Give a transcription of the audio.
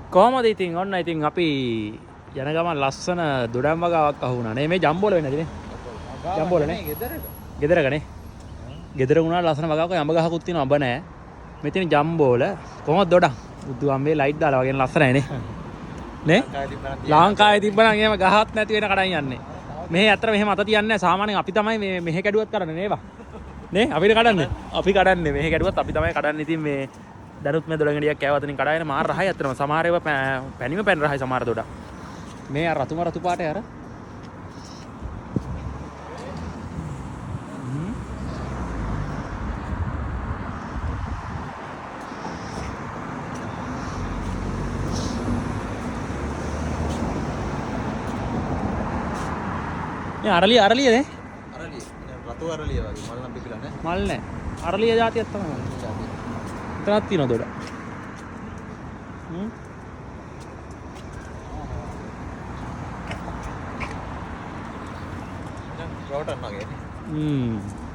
කොහමද ඉතින් ඔන්න ඉතින් අපි යන ගමන් ලස්සන දොඩම් වගාවක් අහු වුණා නේ මේ ජම්බෝල වෙන්නේ නැතිනේ ජම්බෝල නේ ගෙදරකනේ ගෙදර වුණා ලස්සන වගාවක යඹ ගහකුත් තියෙනවා අඹ නැහැ මෙතන ජම්බෝල කොහොමද දොඩම් බුදු අම්මේ ලයිට් දාලා වගේ ලස්සනයි නේ ලංකාවේ තිබ්බනම් එහෙම ගහත් නැති වෙන කඩන් යන්නේ මෙහෙ අතර මෙහෙම අත තියන්නේ නැහැ සාමාන්‍යයෙන් අපි තමයි මේ මෙහෙ කැඩුවත් කරන්නේ නේවා නේ අපිට කඩන්නේ අපි කඩන්නේ මෙහෙ කැඩුවත් අපි තමයි කඩන්නේ ඉතින් මේ දරුත් මේ දොඩංගඩියක් කෑවතනින් කඩාගෙන මාර රහයි අතරම සමහර ඒවා පැණිම පැන රහයි සමහර දොඩ මේ අර රතු පාටේ අර මේ අරලිය නේ අරලිය රතු අරලිය වගේ මල් නම් පිපිලා නැහැ මල් නැහැ අරලිය జాතියක් තමයි එතනක් තියෙනවා දොඩ රෝටන් වගේ